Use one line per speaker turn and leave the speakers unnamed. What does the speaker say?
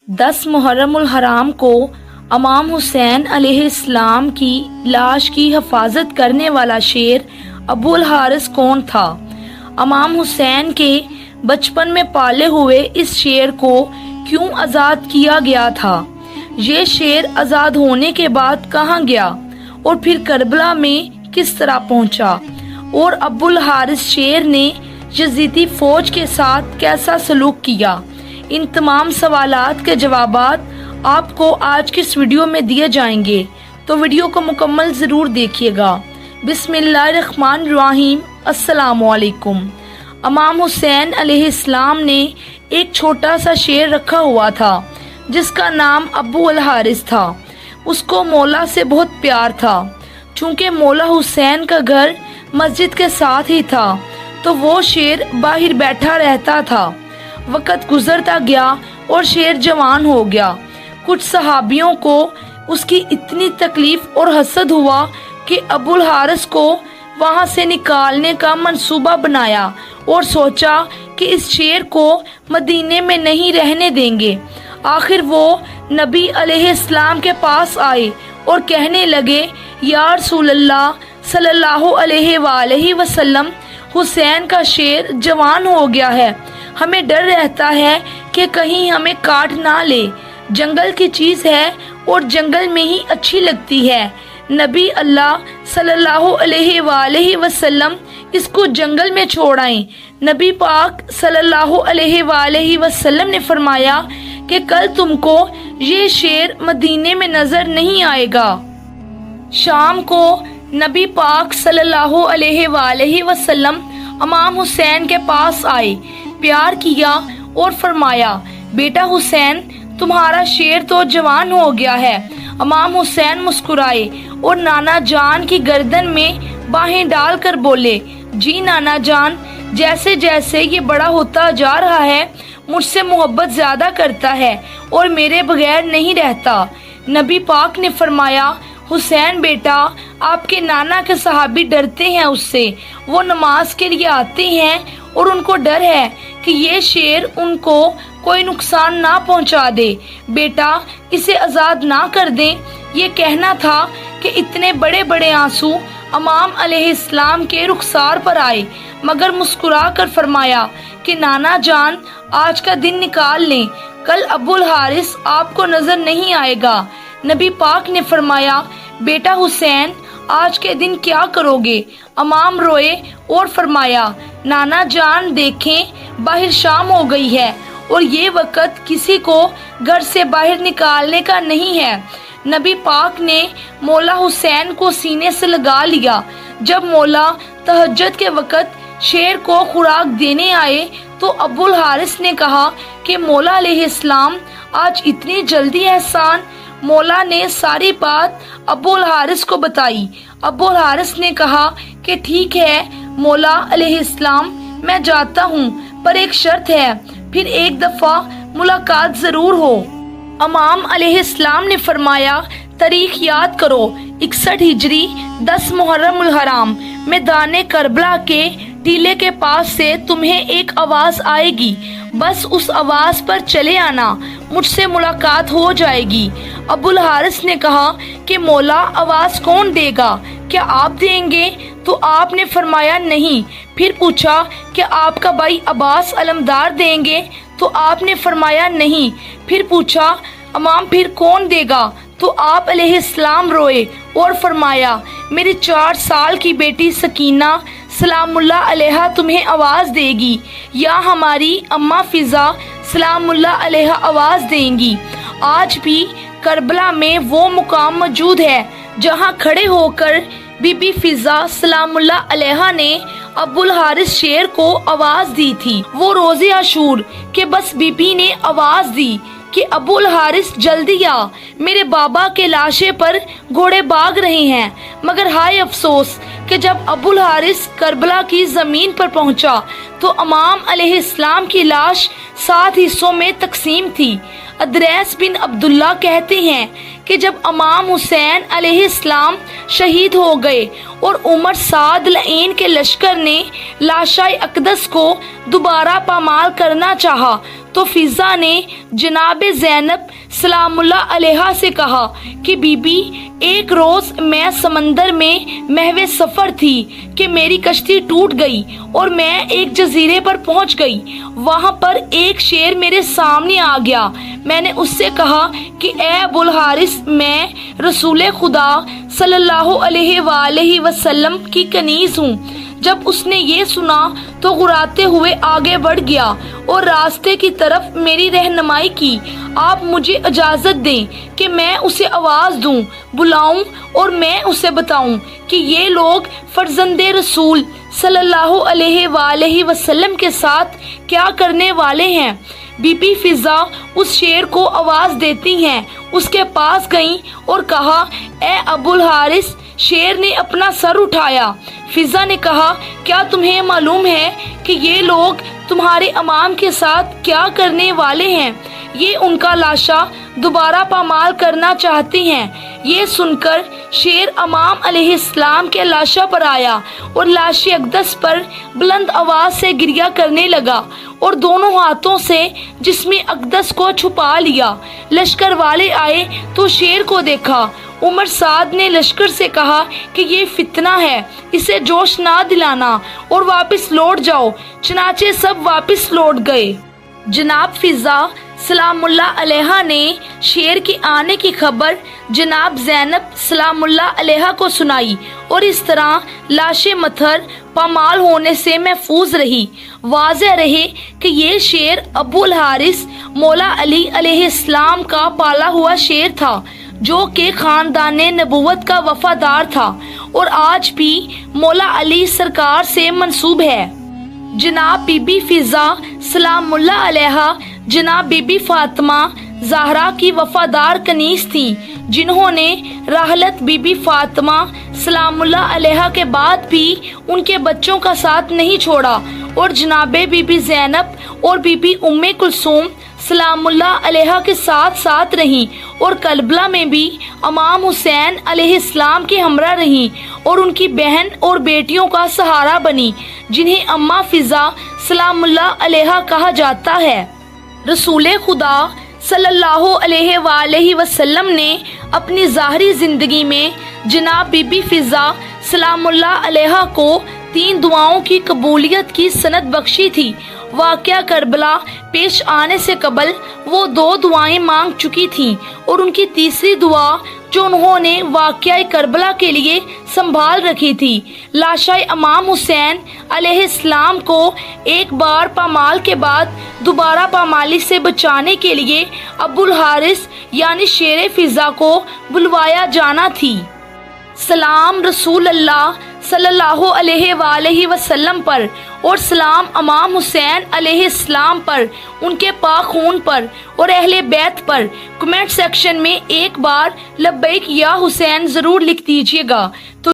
10 मुहर्रम उल हराम को इमाम हुसैन अलैहिस्सलाम की लाश की हिफाजत करने वाला शेर अबू अल हारिस कौन था? इमाम हुसैन के बचपन में पाले हुए इस शेर को क्यों आज़ाद किया गया था? ये शेर आज़ाद होने के बाद कहाँ गया और फिर करबला में किस तरह पहुँचा? और अबू अल हारिस शेर ने यजीदी फौज के साथ कैसा सलूक किया? इन तमाम सवालात के जवाबात आपको आज की इस वीडियो में दिए जाएंगे, तो वीडियो को मुकम्मल ज़रूर देखिएगा। बिस्मिल्लाहिर्रहमानिर्रहीम। अस्सलामु अलैकुम। इमाम हुसैन अलैहिस्सलाम ने एक छोटा सा शेर रखा हुआ था जिसका नाम अबू अल हारिस था। उसको मौला से बहुत प्यार था। चूँकि मौला हुसैन का घर मस्जिद के साथ ही था तो वो शेर बाहर बैठा रहता था। वक़्त गुजरता गया और शेर जवान हो गया। कुछ सहाबियों को उसकी इतनी तकलीफ और हसद हुआ कि अबू अल हारिस को वहाँ से निकालने का मंसूबा बनाया और सोचा कि इस शेर को मदीने में नहीं रहने देंगे। आखिर वो नबी अलैहिस्सलाम के पास आए और कहने लगे, या रसूलल्लाह सल्लल्लाहु अलैहि वसल्लम, हुसैन का शेर जवान हो गया है। हमें डर रहता है कि कहीं हमें काट ना ले। जंगल की चीज़ है और जंगल में ही अच्छी लगती है। नबी अल्लाह सल्लल्लाहु अलैहि वसल्लम इसको जंगल में छोड़ आए। नबी पाक सल्लल्लाहु अलैहि वसल्लम ने फरमाया कि कल तुमको ये शेर मदीने में नजर नहीं आएगा। शाम को नबी पाक सल्लल्लाहु अलैहि वसल्लम इमाम हुसैन के पास आए, प्यार किया और फरमाया, बेटा हुसैन, तुम्हारा शेर तो जवान हो गया है। इमाम हुसैन मुस्कुराए और नाना जान की गर्दन में बाहें डालकर बोले, जी नाना जान, जैसे जैसे ये बड़ा होता जा रहा है मुझसे मोहब्बत ज़्यादा करता है और मेरे बगैर नहीं रहता। नबी पाक ने फरमाया, हुसैन बेटा, आपके नाना के सहाबी डरते हैं उससे। वो नमाज के लिए आते हैं और उनको डर है कि ये शेर उनको कोई नुकसान ना पहुंचा दे। बेटा, इसे आज़ाद ना कर दें। ये कहना था कि इतने बड़े बड़े आंसू इमाम अलैहिस्सलाम के रुखसार पर आए, मगर मुस्कुरा कर फरमाया कि नाना जान, आज का दिन निकाल लें, कल अबू अल हारिस आपको नजर नहीं आएगा। नबी पाक ने फरमाया, बेटा हुसैन, आज के दिन क्या करोगे? इमाम रोए और फरमाया, नाना जान देखें, बाहर शाम हो गई है और ये वक़्त किसी को घर से बाहर निकालने का नहीं है। नबी पाक ने मौला हुसैन को सीने से लगा लिया। जब मौला तहज्जुद के वक़्त शेर को खुराक देने आए तो अबू अल हारिस ने कहा कि मौला अलैहिस्सलाम, आज इतनी जल्दी एहसान? मौला ने सारी बात अबू अल हारिस को बताई। अबू अल हारिस ने कहा कि ठीक है मौला अलैहिस्सलाम, मैं जाता हूँ, पर एक शर्त है, फिर एक दफ़ा मुलाकात ज़रूर हो। इमाम अलैहिस्सलाम ने फरमाया, तारीख याद करो, 61 हिजरी 10 मुहर्रम उल हराम, मैदान करबला के टीले के पास से तुम्हें एक आवाज़ आएगी। बस उस आवाज़ पर चले आना, मुझसे मुलाकात हो जाएगी। अबू अल हारिस ने कहा कि मौला, आवाज़ कौन देगा? क्या आप देंगे? तो आपने फरमाया नहीं। फिर पूछा कि आपका भाई अब्बास अलमदार देंगे? तो आपने फरमाया नहीं। फिर पूछा, इमाम फिर कौन देगा? तो आप अलैहिस्सलाम रोए और फरमाया, मेरी 4 साल की बेटी सकीना सलामुल्लाह अलैहा तुम्हें आवाज़ देगी, या हमारी अम्मा फ़िज़ा सलामुल्लाह अलैहा आवाज़ देंगी। आज भी करबला में वो मुकाम मौजूद है जहाँ खड़े होकर बीबी फ़िज़ा सलामुल्लाह अलैहा ने अबू अल हारिस शेर को आवाज़ दी थी। वो रोज़े आशूर के बस बीबी ने आवाज़ दी कि अबू अल हारिस जल्दी आ, मेरे बाबा के लाशे पर घोड़े भाग रहे हैं। मगर हाय अफसोस कि जब अबू अल हारिस करबला की ज़मीन पर पहुंचा तो इमाम अलैहिस्सलाम की लाश 7 हिस्सों में तकसीम थी। ادریس بن عبداللہ کہتے ہیں کہ جب امام حسین علیہ السلام شہید ہو گئے اور عمر سعد لعین کے لشکر نے لاشائے اقدس کو دوبارہ پامال کرنا چاہا تو فضا نے جناب زینب سلام اللہ علیہ سے کہا کہ بی بی، ایک روز میں سمندر میں محو سفر تھی کہ میری کشتی ٹوٹ گئی اور میں ایک جزیرے پر پہنچ گئی۔ وہاں پر ایک شیر میرے سامنے آ گیا۔ میں نے اس سے کہا کہ اے ابو الحارث، میں رسول خدا صلی اللہ علیہ وآلہ وسلم کی کنیز ہوں۔ جب اس نے یہ سنا تو غراتے ہوئے آگے بڑھ گیا اور راستے کی طرف میری رہنمائی کی۔ آپ مجھے اجازت دیں کہ میں اسے آواز دوں، بلاؤں اور میں اسے بتاؤں کہ یہ لوگ فرزند رسول صلی اللہ علیہ وآلہ وسلم کے ساتھ کیا کرنے والے ہیں۔ بی بی فضا اس شیر کو آواز دیتی ہیں، اس کے پاس گئیں اور کہا، اے ابو الحارث۔ شیر نے اپنا سر اٹھایا۔ فضا نے کہا، کیا تمہیں معلوم ہے کہ یہ لوگ تمہارے امام کے ساتھ کیا کرنے والے ہیں؟ یہ ان کا لاشا دوبارہ پامال کرنا چاہتے ہیں۔ یہ سن کر شیر امام علیہ السلام کے لاشا پر آیا اور لاش اقدس پر بلند آواز سے گریہ کرنے لگا اور دونوں ہاتھوں سے جسم اقدس کو چھپا لیا۔ لشکر والے آئے تو شیر کو دیکھا۔ عمر سعد نے لشکر سے کہا کہ یہ فتنہ ہے، اسے جوش نہ دلانا اور واپس لوٹ جاؤ۔ چنانچہ سب واپس لوٹ گئے۔ جناب فضا سلام اللہ علیہ نے شیر کے آنے کی خبر جناب زینب سلام اللہ علیہ کو سنائی اور اس طرح لاش متھر پامال ہونے سے محفوظ رہی۔ واضح رہے کہ یہ شیر ابو الحارث مولا علی علیہ السلام کا پالا ہوا شیر تھا، جو کہ خاندان نبوت کا وفادار تھا اور آج بھی مولا علی سرکار سے منسوب ہے۔ جناب بی بی فضا سلام اللہ علیہ جناب بی بی فاطمہ زہرا کی وفادار کنیز تھیں، جنہوں نے راحلت بی بی فاطمہ سلام اللہ علیہ کے بعد بھی ان کے بچوں کا ساتھ نہیں چھوڑا اور جناب بی بی زینب اور بی بی ام کلثوم سلام اللہ علیہ کے ساتھ ساتھ رہیں اور کربلا میں بھی امام حسین علیہ السلام کے ہمراہ رہیں اور ان کی بہن اور بیٹیوں کا سہارا بنی، جنہیں اماں فضا سلام اللہ علیہ کہا جاتا ہے۔ رسول خدا صلی اللہ علیہ وآلہ وسلم نے اپنی ظاہری زندگی میں جناب بی بی فضا سلام اللہ علیہ کو 3 دعاؤں کی قبولیت کی سند بخشی تھی۔ واقعہ کربلا پیش آنے سے قبل وہ 2 دعائیں مانگ چکی تھیں اور ان کی تیسری دعا جو انہوں نے واقعہ کربلا کے لیے سنبھال رکھی تھی، لاشائے امام حسین علیہ السلام کو ایک بار پامال کے بعد دوبارہ پامالی سے بچانے کے لیے ابو الحارث یعنی شیر فضا کو بلوایا جانا تھی۔ سلام رسول اللہ صلی اللہ علیہ وآلہ وسلم پر اور سلام امام حسین علیہ السلام پر، ان کے پاک خون پر اور اہل بیت پر۔ کمنٹ سیکشن میں ایک بار لبیک یا حسین ضرور لکھ دیجیے گا۔